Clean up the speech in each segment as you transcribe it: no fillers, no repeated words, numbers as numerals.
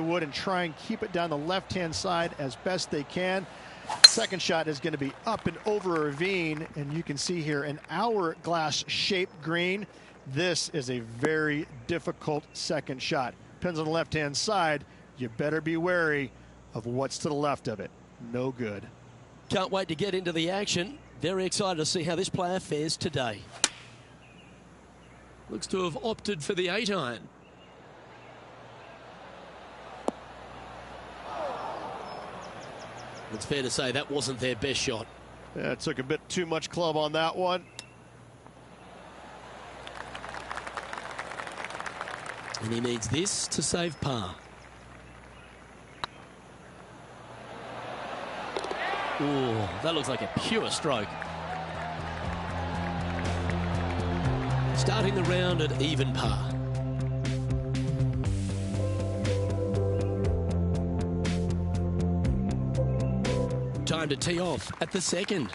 wood and try and keep it down the left-hand side as best they can. Second shot is going to be up and over a ravine, and you can see here an hourglass-shaped green. This is a very difficult second shot. Depends on the left-hand side. You better be wary of what's to the left of it. No good. Can't wait to get into the action. Very excited to see how this player fares today. Looks to have opted for the 8-iron. It's fair to say that wasn't their best shot. Yeah, it took a bit too much club on that one. And he needs this to save par. Oh, that looks like a pure stroke. Starting the round at even par. Time to tee off at the second.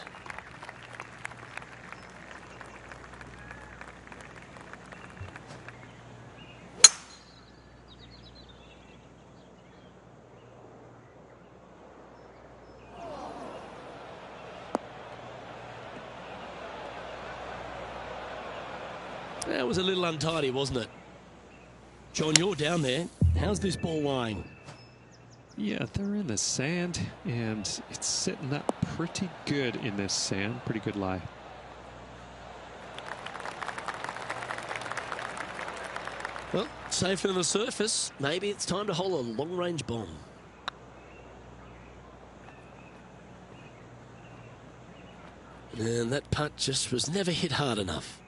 That was a little untidy, wasn't it? John, you're down there. How's this ball lying? Yeah, they're in the sand, and it's sitting up pretty good in this sand. Pretty good lie. Well, safe on the surface. Maybe it's time to hole a long-range bomb. And that putt just was never hit hard enough.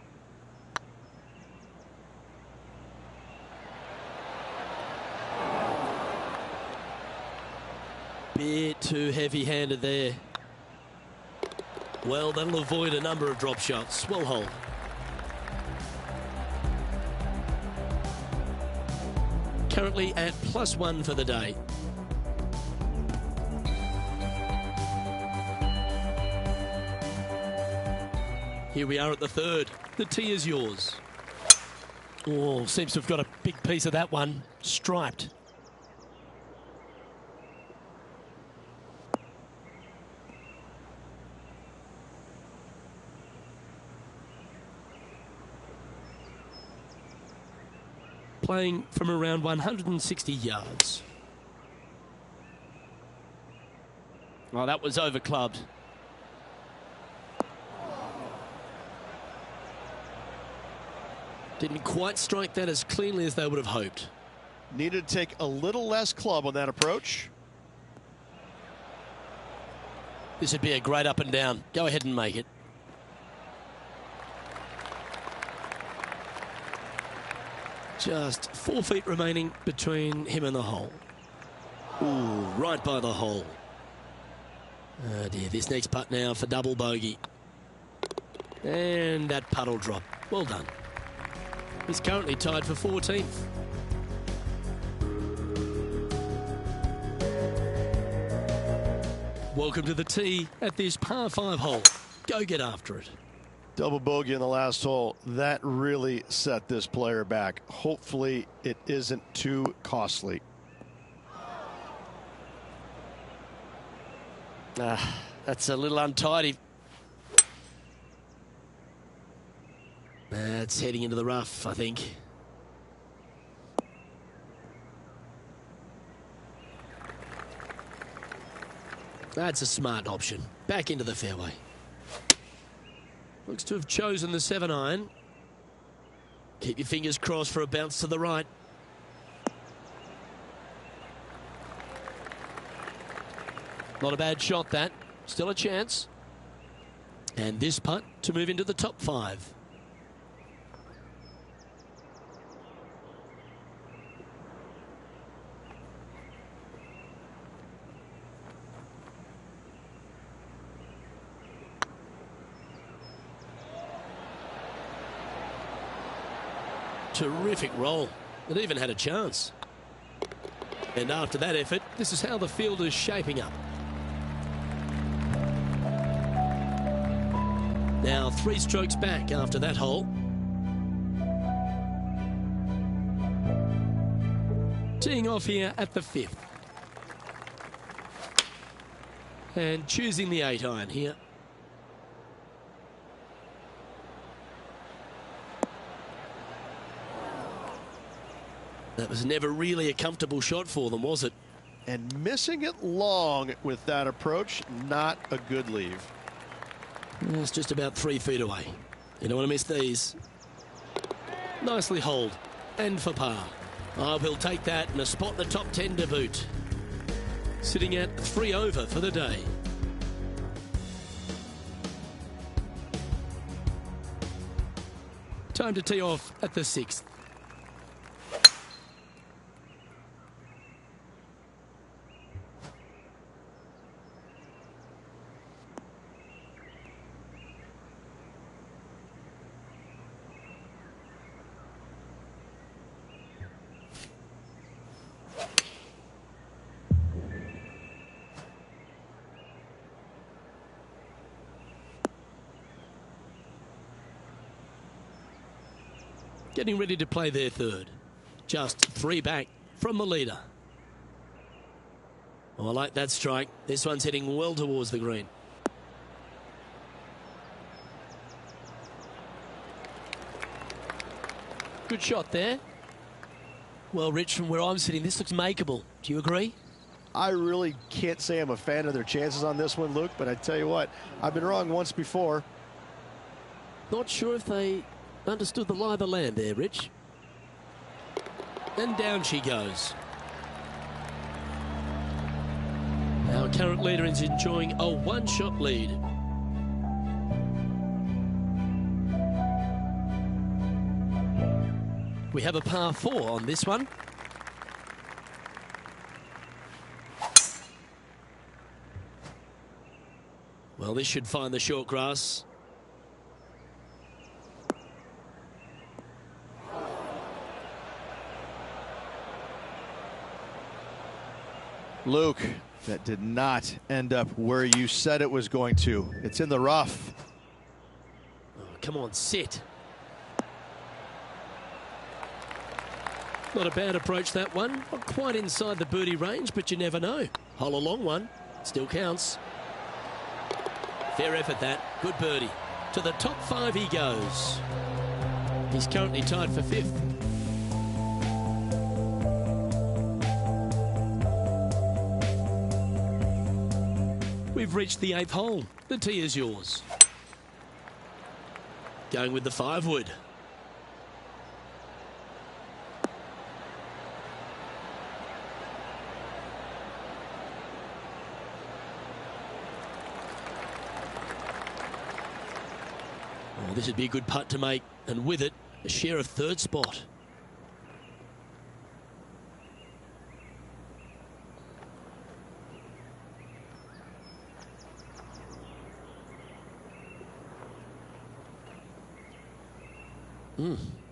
Bit too heavy-handed there. Well, that'll avoid a number of drop shots. Well hold. Currently at +1 for the day. Here we are at the third. The tee is yours. Oh, seems to have got a big piece of that one. Striped. Playing from around 160 yards. Oh, that was over clubbed. Didn't quite strike that as cleanly as they would have hoped. Needed to take a little less club on that approach. This would be a great up and down. Go ahead and make it. Just 4 feet remaining between him and the hole. Ooh, right by the hole. Oh dear, this next putt now for double bogey. And that putt will drop. Well done. He's currently tied for 14th. Welcome to the tee at this par 5 hole. Go get after it. Double bogey in the last hole. That really set this player back. Hopefully it isn't too costly. That's a little untidy. That's heading into the rough, I think. That's a smart option. Back into the fairway. Looks to have chosen the 7-iron. Keep your fingers crossed for a bounce to the right. Not a bad shot, that. Still a chance. And this putt to move into the top 5. Terrific roll. It even had a chance. And after that effort, this is how the field is shaping up. Now 3 strokes back after that Teeing off here at the 5th. And choosing the 8-iron here. That was never really a comfortable shot for them, was it? And missing it long with that approach, not a good leave. It's just about 3 feet away. You don't want to miss these. Nicely holed. And for par. Oh, we'll take that and a spot in the top 10 to boot. Sitting at 3 over for the day. Time to tee off at the 6th. Getting ready to play their 3rd. Just 3 back from the leader. Oh, I like that strike. This one's heading well towards the green. Good shot there. Well, Rich, from where I'm sitting, this looks makeable. Do you agree? I really can't say I'm a fan of their chances on this one, Luke, but I tell you what, I've been wrong once before. Not sure if they understood the lie of the land there, Rich. And down she goes. Our current leader is enjoying a 1-shot lead. We have a par 4 on this one. Well, this should find the short grass. Luke, that did not end up where you said it was going to. It's in the rough. Oh, come on, sit. Not a bad approach, that one. Not quite inside the birdie range, but you never know. Hole a long one. Still counts. Fair effort, that. Good birdie. To the top 5 he goes. He's currently tied for 5th. We've reached the 8th hole. The tee is yours. Going with the 5-wood. Oh, this would be a good putt to make, and with it, a share of 3rd spot.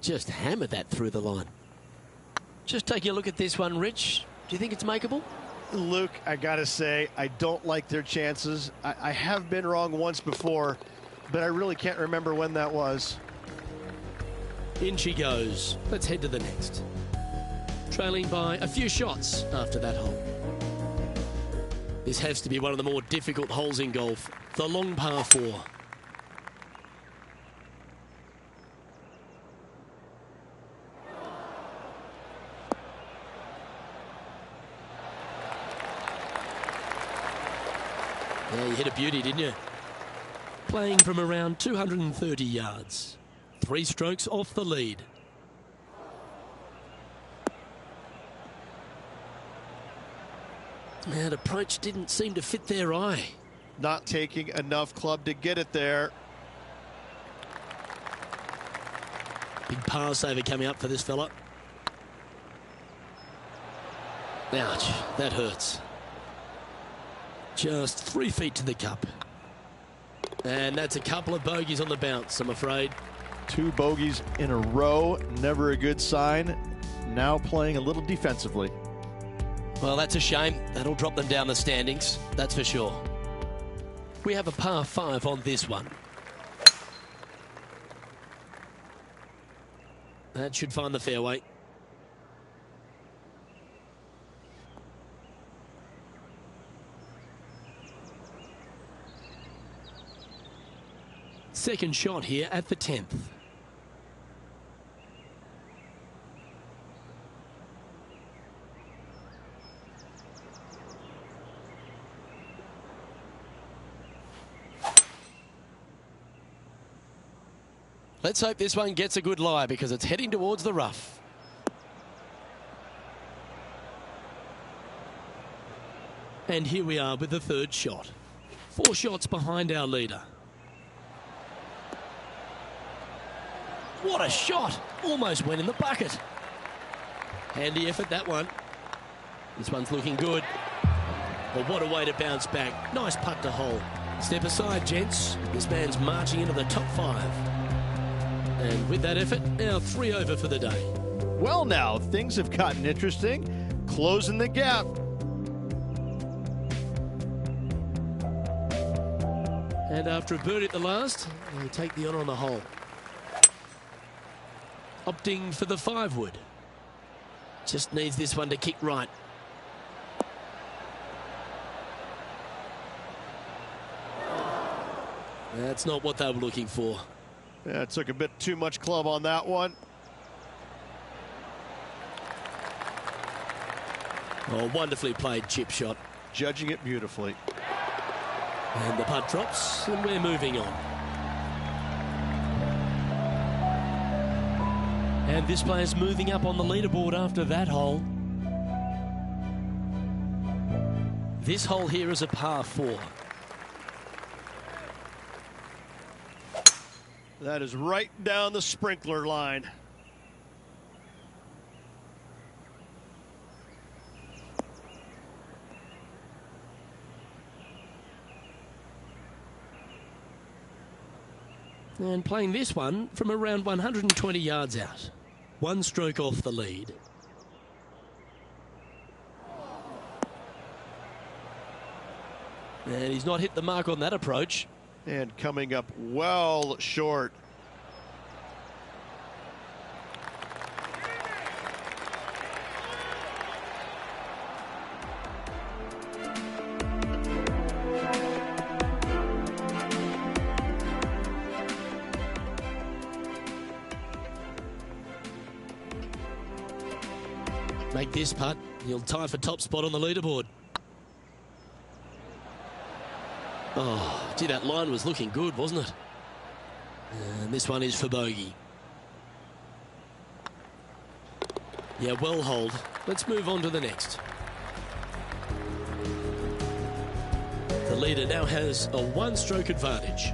Just hammered that through the line. Just taking a look at this one, Rich. Do you think it's makeable? Luke, I gotta say, I don't like their chances. I have been wrong once before, but I really can't remember when that was. In she goes. Let's head to the next. Trailing by a few shots after that hole. This has to be one of the more difficult holes in golf. The long par 4. Yeah, you hit a beauty, didn't you? Playing from around 230 yards. 3 strokes off the lead. That approach didn't seem to fit their eye. Not taking enough club to get it there. Big par saver coming up for this fella. Ouch, that hurts. Just 3 feet to the cup. And that's a couple of bogeys on the bounce, I'm afraid. 2 bogeys in a row, never a good sign. Now playing a little defensively. Well, that's a shame. That'll drop them down the standings, that's for sure. We have a par 5 on this one. That should find the fairway. second shot here at the 10th. Let's hope this one gets a good lie because it's heading towards the rough. And here we are with the third shot. 4 shots behind our leader. What a shot! Almost went in the bucket. Handy effort, that one. This one's looking good. Well, what a way to bounce back. Nice putt to hole. Step aside, gents. This man's marching into the top 5. And with that effort, now 3 over for the day. Well, now, things have gotten interesting. Closing the gap. And after a birdie at the last, we take the honour on the hole. Opting for the 5-wood. Just needs this one to kick right. That's not what they were looking for. Yeah, it took a bit too much club on that one. Oh, wonderfully played chip shot. Judging it beautifully. And the putt drops, and we're moving on. And this player's moving up on the leaderboard after that hole. This hole here is a par 4. That is right down the sprinkler line. And playing this one from around 120 yards out. 1 stroke off the lead. And he's not hit the mark on that approach. And coming up well short. Make this putt, he'll tie for top spot on the leaderboard. Oh, gee, that line was looking good, wasn't it? And this one is for bogey. Yeah, well holed. Let's move on to the next. The leader now has a 1-stroke advantage.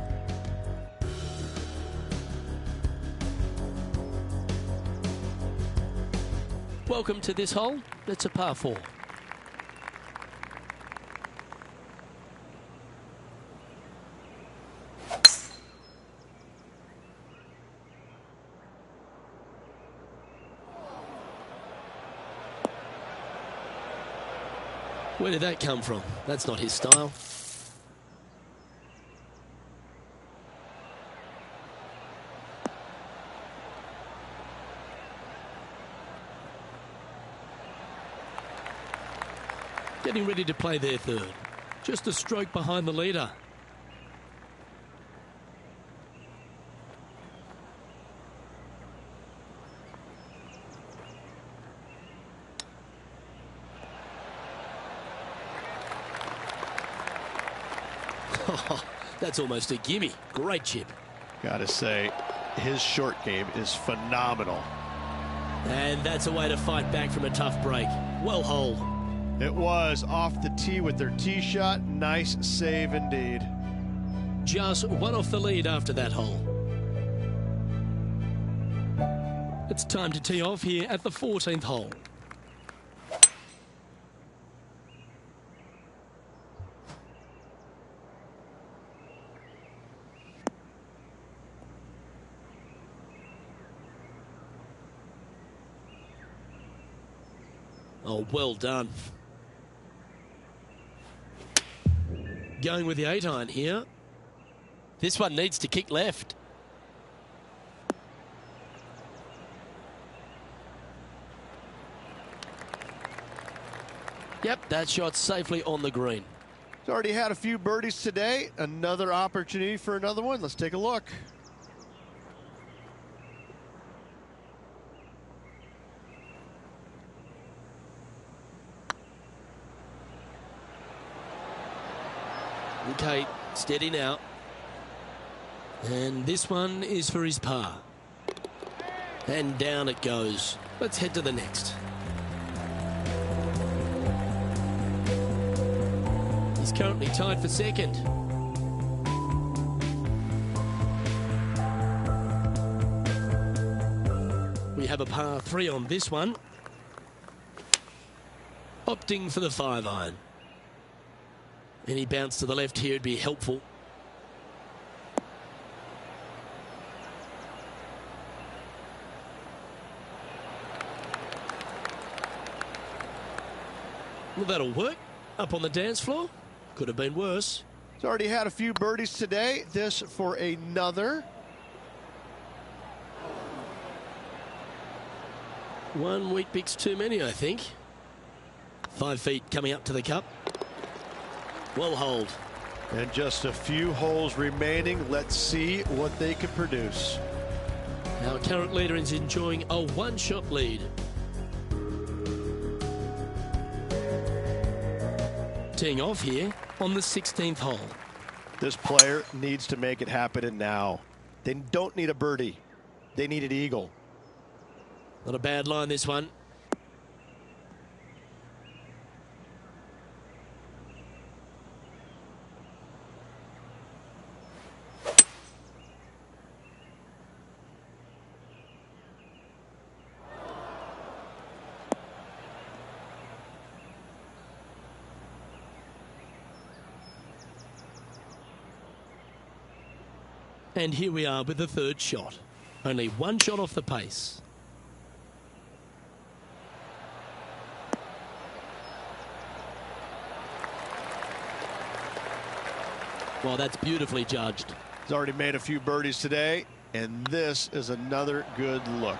Welcome to this hole. It's a par 4. Where did that come from? That's not his style. Getting ready to play their third. Just a stroke behind the leader. Oh, that's almost a gimme. Great chip. Gotta say, his short game is phenomenal. And that's a way to fight back from a tough break. Well holed. It was off the tee with their tee shot. Nice save indeed. Just 1 off the lead after that hole. It's time to tee off here at the 14th hole. Oh, well done. Going with the 8-iron here. This one needs to kick left. Yep, that shot's safely on the green. He's already had a few birdies today. Another opportunity for another one. Let's take a look. Okay, steady now. And this one is for his par. And down it goes. Let's head to the next. He's currently tied for second. We have a par 3 on this one. Opting for the 5-iron. Any bounce to the left here would be helpful. Well, that'll work. Up on the dance floor. Could have been worse. He's already had a few birdies today. This for another. One wheat bix too many, I think. 5 feet coming up to the cup. Well holed. And just a few holes remaining. Let's see what they can produce. Our current leader is enjoying a one-shot lead. Teeing off here on the 16th hole. This player needs to make it happen and now. They don't need a birdie. They need an eagle. Not a bad line, this one. And here we are with the third shot. Only one shot off the pace. Well, that's beautifully judged. He's already made a few birdies today, and this is another good look.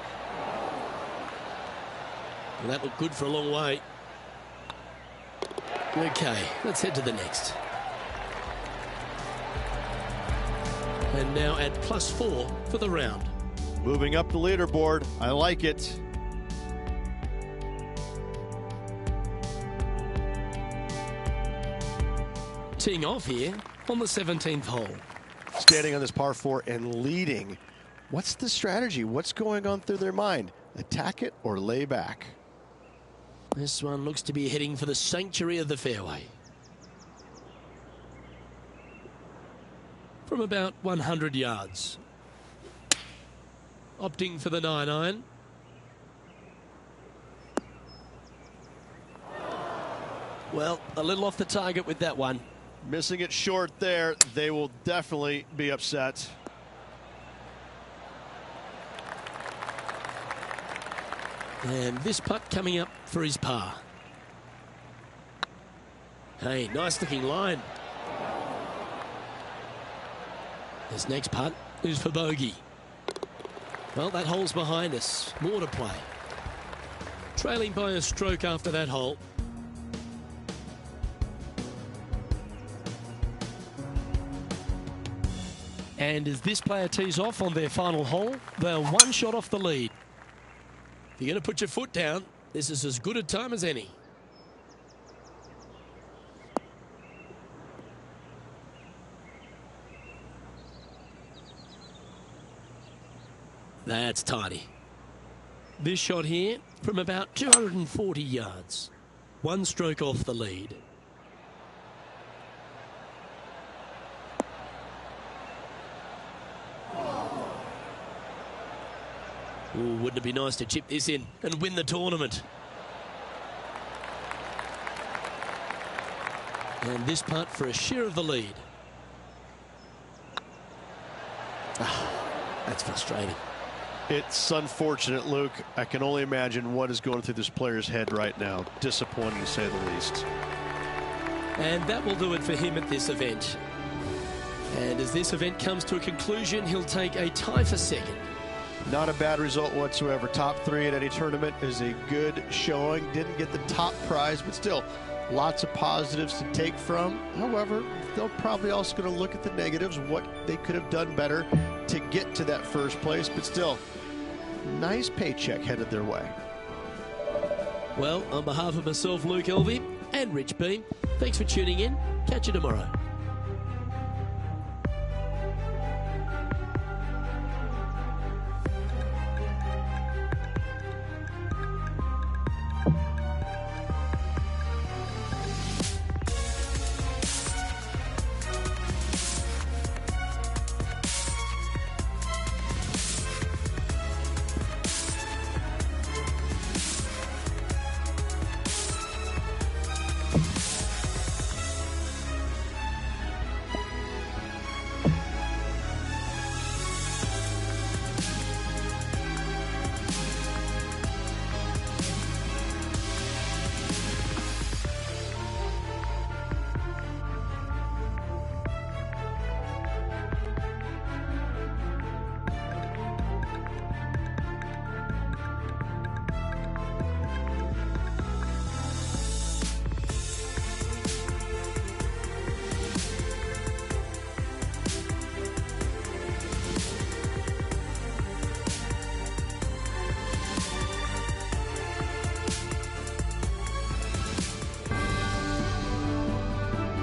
Well, that looked good for a long way. Okay, let's head to the next. And now at +4 for the round. Moving up the leaderboard. I like it. Teeing off here on the 17th hole. Standing on this par 4 and leading. What's the strategy? What's going on through their mind? Attack it or lay back? This one looks to be heading for the sanctuary of the fairway. From about 100 yards. Opting for the 9-iron. Well, a little off the target with that one. Missing it short there. They will definitely be upset. And this putt coming up for his par. Hey, nice looking line. This next putt is for bogey. Well, that hole's behind us. More to play. Trailing by a stroke after that hole. And as this player tees off on their final hole, they're one shot off the lead. If you're going to put your foot down, this is as good a time as any. That's tidy. This shot here from about 240 yards. One stroke off the lead. Ooh, wouldn't it be nice to chip this in and win the tournament? And this putt for a share of the lead. That's frustrating. It's unfortunate, Luke. I can only imagine what is going through this player's head right now. Disappointing, to say the least. And that will do it for him at this event. And as this event comes to a conclusion, he'll take a tie for second. Not a bad result whatsoever. Top 3 at any tournament is a good showing. Didn't get the top prize, but still Lots of positives to take from. However, they're probably also going to look at the negatives, what they could have done better to get to that first place. But still, nice paycheck headed their way. Well, on behalf of myself, Luke Elvey, and Rich Beam, thanks for tuning in. Catch you tomorrow.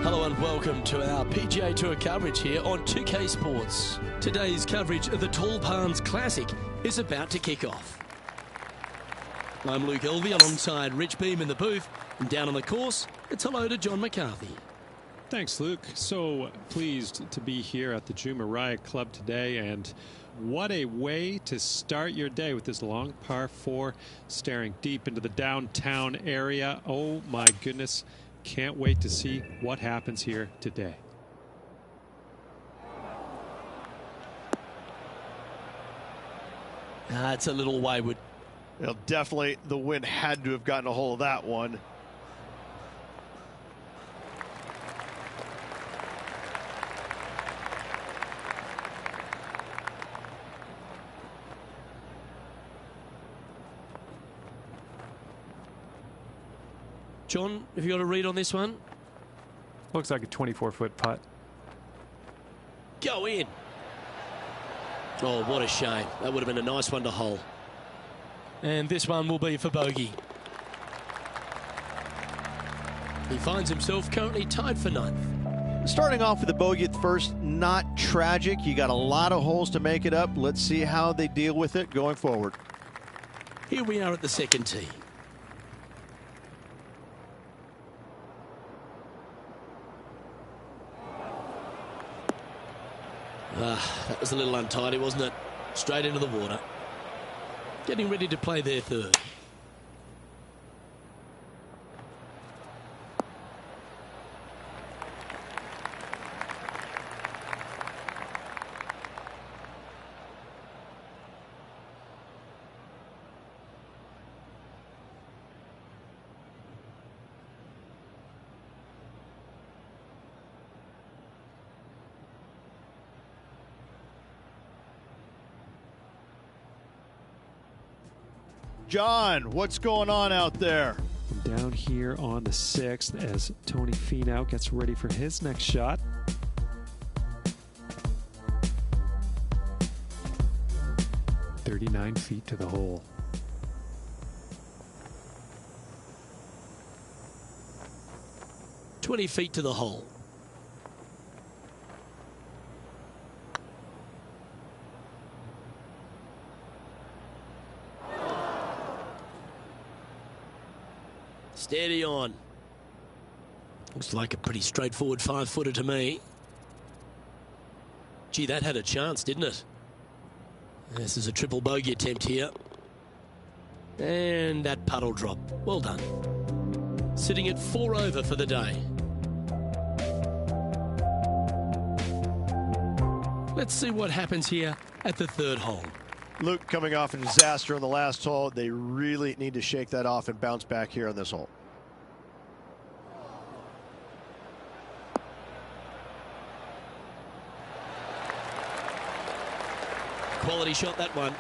Hello and welcome to our PGA Tour coverage here on 2K Sports. Today's coverage of the Tall Palms Classic is about to kick off. I'm Luke Elvey alongside Rich Beam in the booth, and down on the course, it's hello to John McCarthy. Thanks, Luke. So pleased to be here at the Jumeirah Club today, and what a way to start your day with this long par 4 staring deep into the downtown area. Oh my goodness. Can't wait to see what happens here today. It's a little wayward. Well, definitely the wind had to have gotten a hold of that one. John, have you got a read on this one? Looks like a 24-foot putt. Go in. Oh, what a shame. That would have been a nice one to hole. And this one will be for bogey. He finds himself currently tied for 9th. Starting off with a bogey at first, not tragic. You got a lot of holes to make it up. Let's see how they deal with it going forward. Here we are at the second tee. That was a little untidy, wasn't it? Straight into the water. Getting ready to play their third. John, what's going on out there? Down here on the 6th as Tony Finau gets ready for his next shot. "39 feet to the hole." "20 feet to the hole." Steady on. Looks like a pretty straightforward 5-footer to me. Gee, that had a chance, didn't it? This is a triple bogey attempt here. And that puddle drop. Well done. Sitting at 4 over for the day. Let's see what happens here at the third hole. Luke coming off a disaster on the last hole. They really need to shake that off and bounce back here on this hole. Quality shot, that one.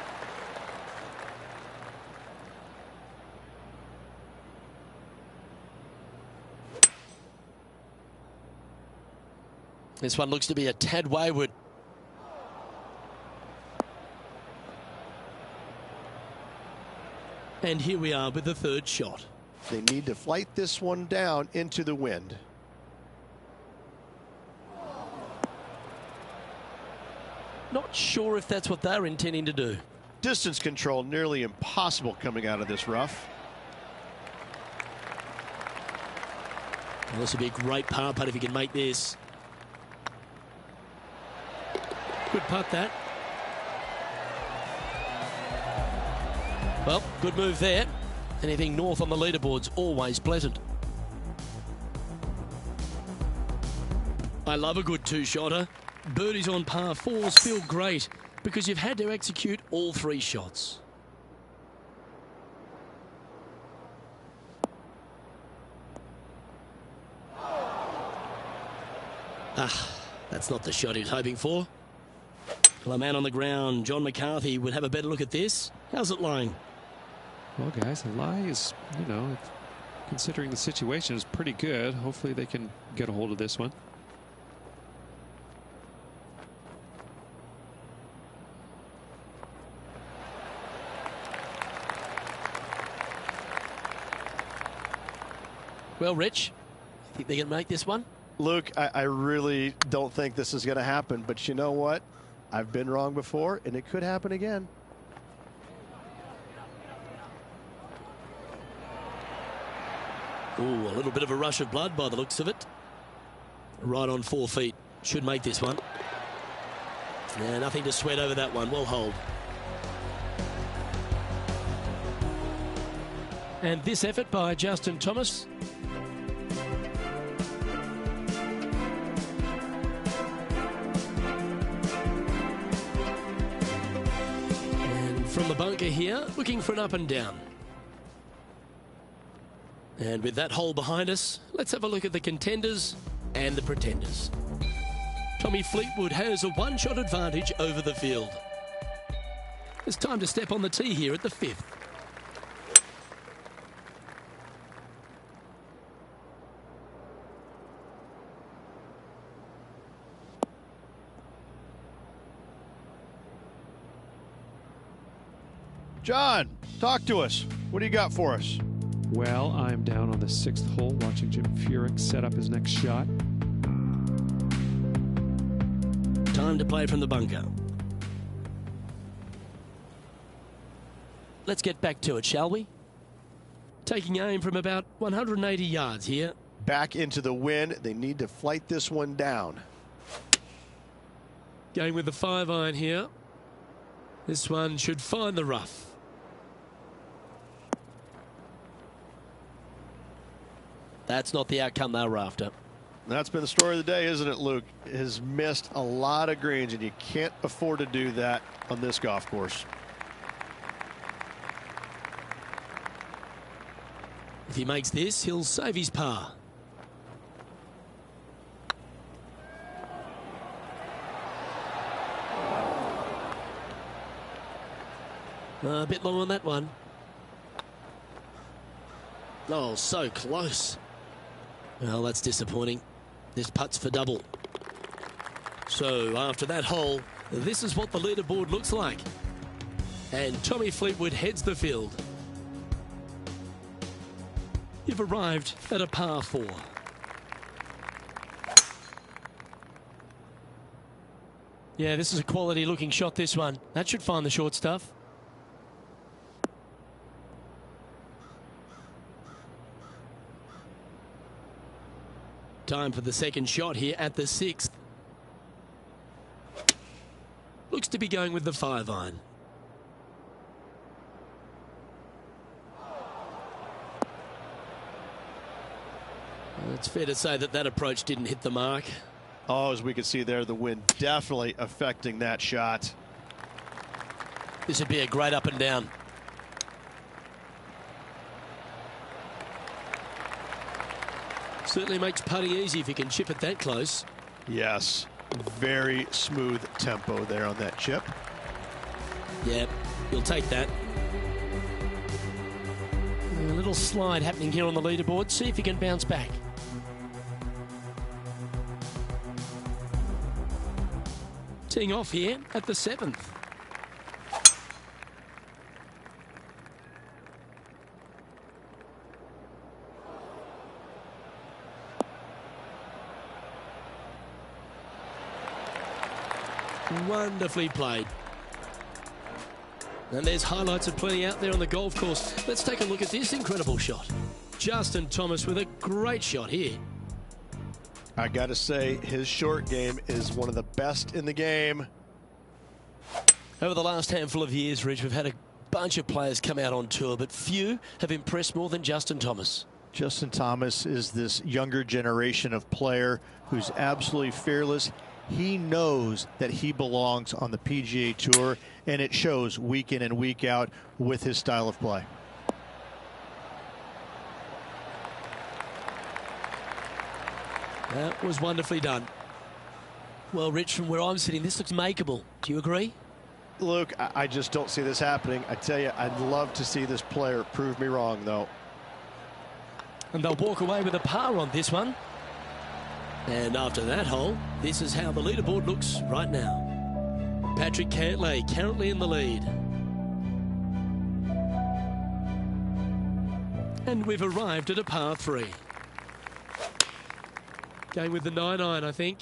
This one looks to be a tad wayward. And here we are with the third shot. They need to flight this one down into the wind. Not sure if that's what they're intending to do. Distance control nearly impossible coming out of this rough. Well, this would be a great par putt if he can make this. Good putt, that. Well, good move there. Anything north on the leaderboard's always pleasant. I love a good two-shotter. Birdies on par fours feel great because you've had to execute all three shots. That's not the shot he was hoping for. Well, a man on the ground, John McCarthy, would have a better look at this. How's it lying? Well, guys, the lie is, considering the situation, is pretty good. Hopefully they can get a hold of this one. Well, Rich, think they can make this one? Luke, I really don't think this is going to happen, but you know what? I've been wrong before, and it could happen again. Ooh, a little bit of a rush of blood by the looks of it. Right on 4 feet. Should make this one. Yeah, nothing to sweat over that one. Well hold. And this effort by Justin Thomas. And from the bunker here, looking for an up and down. And with that hole behind us, let's have a look at the contenders and the pretenders. Tommy Fleetwood has a one-shot advantage over the field. It's time to step on the tee here at the 5th. John, talk to us. What do you got for us? Well, I'm down on the 6th hole watching Jim Furyk set up his next shot. Time to play from the bunker. Let's get back to it, shall we? Taking aim from about 180 yards here. Back into the wind. They need to flight this one down. Going with the 5-iron here. This one should find the rough. That's not the outcome they were after. That's been the story of the day, isn't it, Luke? Has missed a lot of greens, and you can't afford to do that on this golf course. If he makes this, he'll save his par. A bit long on that one. Oh, so close. Well, that's disappointing. This putt's for double. So after that hole, this is what the leaderboard looks like. And Tommy Fleetwood heads the field. You've arrived at a par 4. Yeah, this is a quality looking shot, this one. That should find the short stuff. Time for the second shot here at the 6th. Looks to be going with the 5-iron. It's fair to say that that approach didn't hit the mark. Oh, as we can see there, the wind definitely affecting that shot. This would be a great up and down. Certainly makes putting easy if you can chip it that close. Yes, very smooth tempo there on that chip. Yeah, you'll take that. A little slide happening here on the leaderboard. See if you can bounce back. Teeing off here at the 7th. Wonderfully played. And there's highlights aplenty out there on the golf course. Let's take a look at this incredible shot. Justin Thomas with a great shot here. I got to say, his short game is one of the best in the game. Over the last handful of years, Rich, we've had a bunch of players come out on tour, but few have impressed more than Justin Thomas. Justin Thomas is this younger generation of player who's absolutely fearless. He knows that he belongs on the PGA Tour, and it shows week in and week out with his style of play. That was wonderfully done. Well, Rich, from where I'm sitting, this looks makeable. Do you agree? Luke, I just don't see this happening. I tell you, I'd love to see this player prove me wrong, though. And they'll walk away with a par on this one. And after that hole, this is how the leaderboard looks right now. Patrick Cantlay currently in the lead. And we've arrived at a par 3. Going with the 9-iron, I think.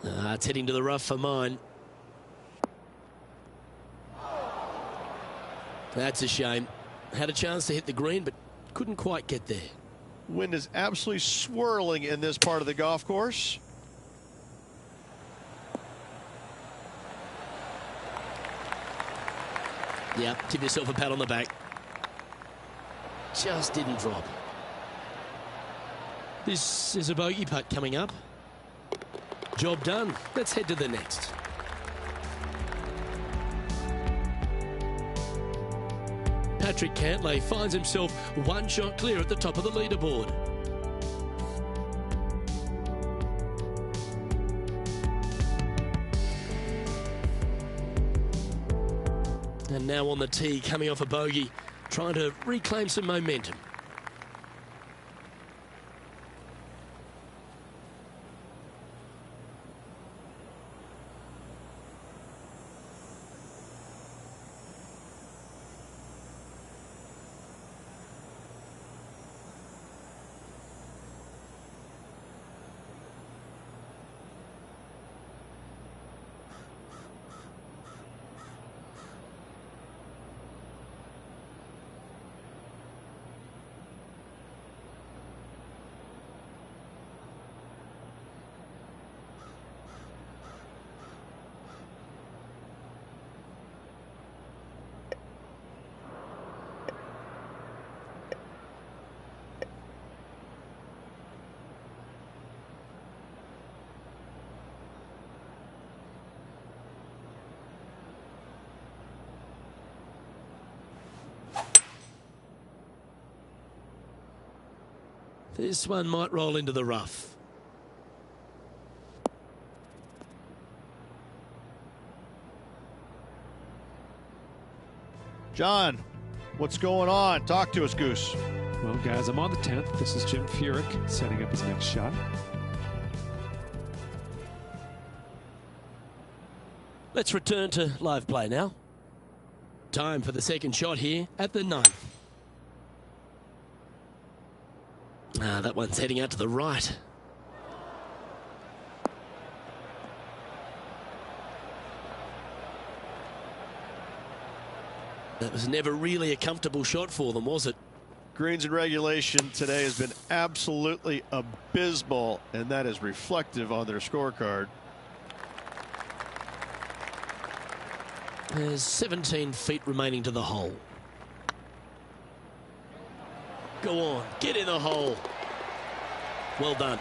It's heading to the rough for mine. That's a shame. Had a chance to hit the green, but couldn't quite get there. Wind is absolutely swirling in this part of the golf course. Yeah, give yourself a pat on the back. Just didn't drop. This is a bogey putt coming up. Job done. Let's head to the next. Patrick Cantlay finds himself one shot clear at the top of the leaderboard. And now on the tee, coming off a bogey, trying to reclaim some momentum. This one might roll into the rough. John, what's going on? Talk to us, Goose. Well, guys, I'm on the 10th. This is Jim Furyk setting up his next shot. Let's return to live play now. Time for the second shot here at the 9th. That one's heading out to the right. That was never really a comfortable shot for them, was it? Greens and regulation today has been absolutely abysmal, and that is reflective on their scorecard. There's 17 feet remaining to the hole. Go on, get in the hole. Well done.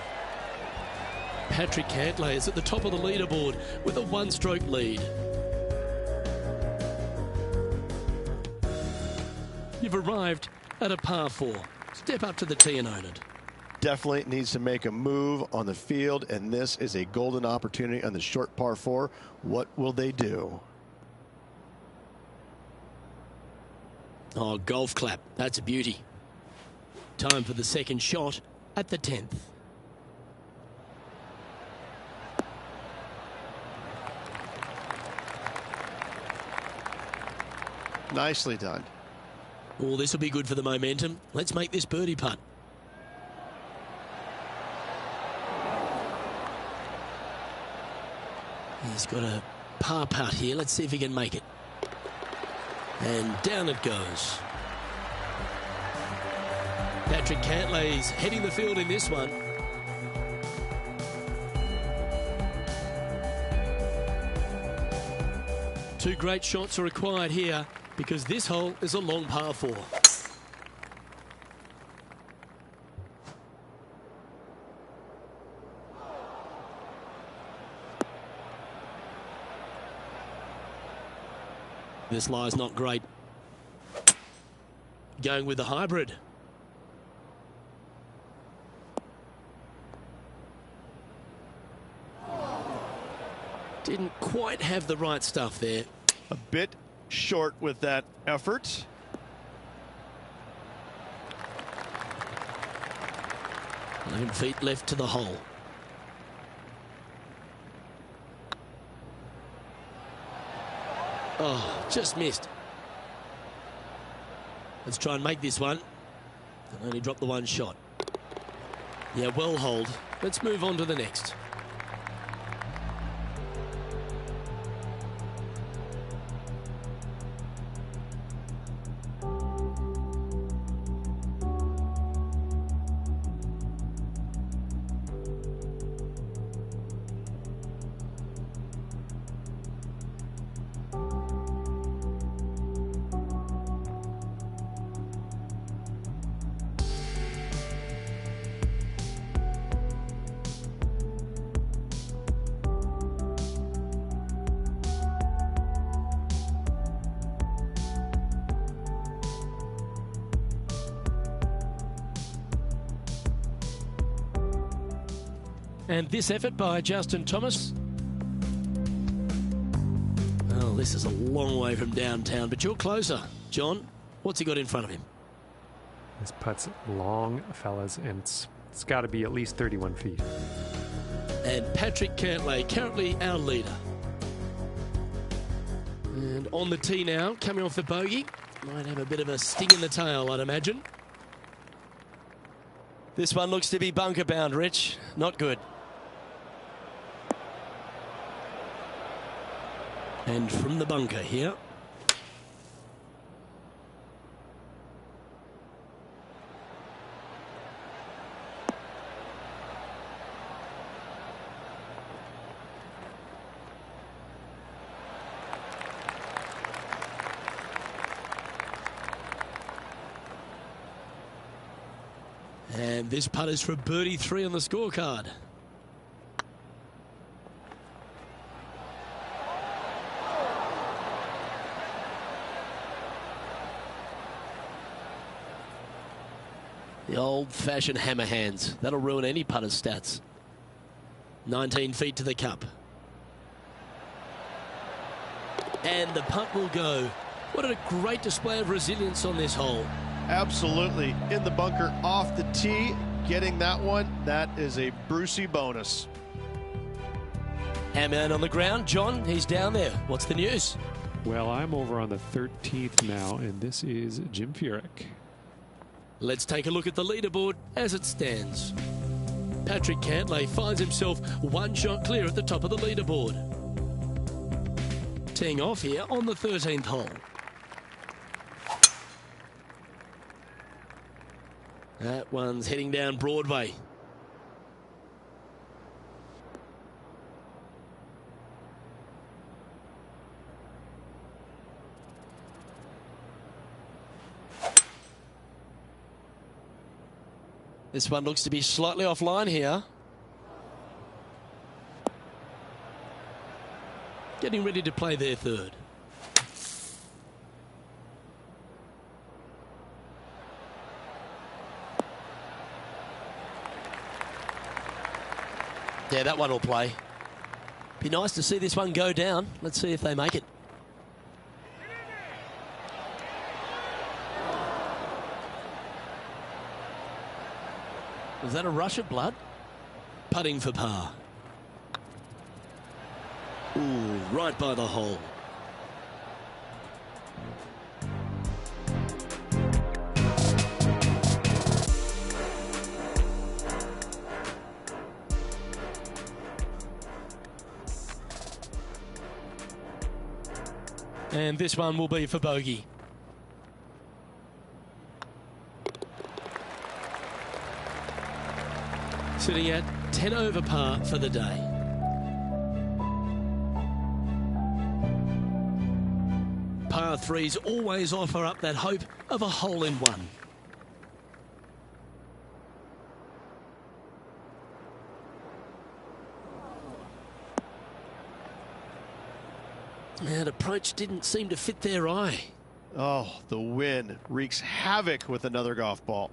Patrick Cantlay is at the top of the leaderboard with a one-stroke lead. You've arrived at a par 4. Step up to the tee and own it. Definitely needs to make a move on the field, and this is a golden opportunity on the short par 4. What will they do? Oh, golf clap. That's a beauty. Time for the second shot at the 10th. Nicely done. Oh, this will be good for the momentum. Let's make this birdie putt. He's got a par putt here. Let's see if he can make it. And down it goes. Patrick Cantlay's heading the field in this one. Two great shots are required here because this hole is a long par 4. This lie's not great. Going with the hybrid. Didn't quite have the right stuff there. A bit short with that effort. Eleven feet left to the hole. Oh, just missed. Let's try and make this one. And only drop the one shot. Yeah, well hold. Let's move on to the next. And this effort by Justin Thomas. Well, this is a long way from downtown, but you're closer. John, what's he got in front of him? This putt's long, fellas, and it's got to be at least 31 feet. And Patrick Cantlay, currently our leader. And on the tee now, coming off the bogey. Might have a bit of a sting in the tail, I'd imagine. This one looks to be bunker bound, Rich. Not good. And from the bunker here. And this putt is for birdie 3 on the scorecard. The old-fashioned hammer hands. That'll ruin any putter's stats. 19 feet to the cup. And the putt will go. What a great display of resilience on this hole. Absolutely. In the bunker off the tee, getting that one, that is a Brucey bonus. Hammer on the ground. John, he's down there. What's the news? Well, I'm over on the 13th now, and this is Jim Furyk. Let's take a look at the leaderboard as it stands. Patrick Cantlay finds himself one shot clear at the top of the leaderboard. Teeing off here on the 13th hole. That one's heading down Broadway. This one looks to be slightly offline here. Getting ready to play their third. Yeah, that one will play. Be nice to see this one go down. Let's see if they make it. Was that a rush of blood? Putting for par. Ooh, right by the hole. And this one will be for bogey. Sitting at 10 over par for the day. Par threes always offer up that hope of a hole-in-one. That approach didn't seem to fit their eye. Oh, the wind wreaks havoc with another golf ball.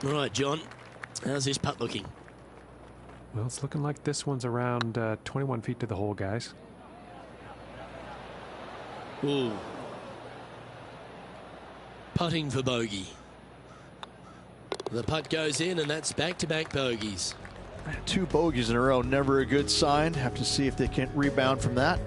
All right, John, how's this putt looking? Well, it's looking like this one's around 21 feet to the hole, guys. Ooh. Putting for bogey. The putt goes in, and that's back-to-back bogeys. 2 bogeys in a row, never a good sign. Have to see if they can rebound from that.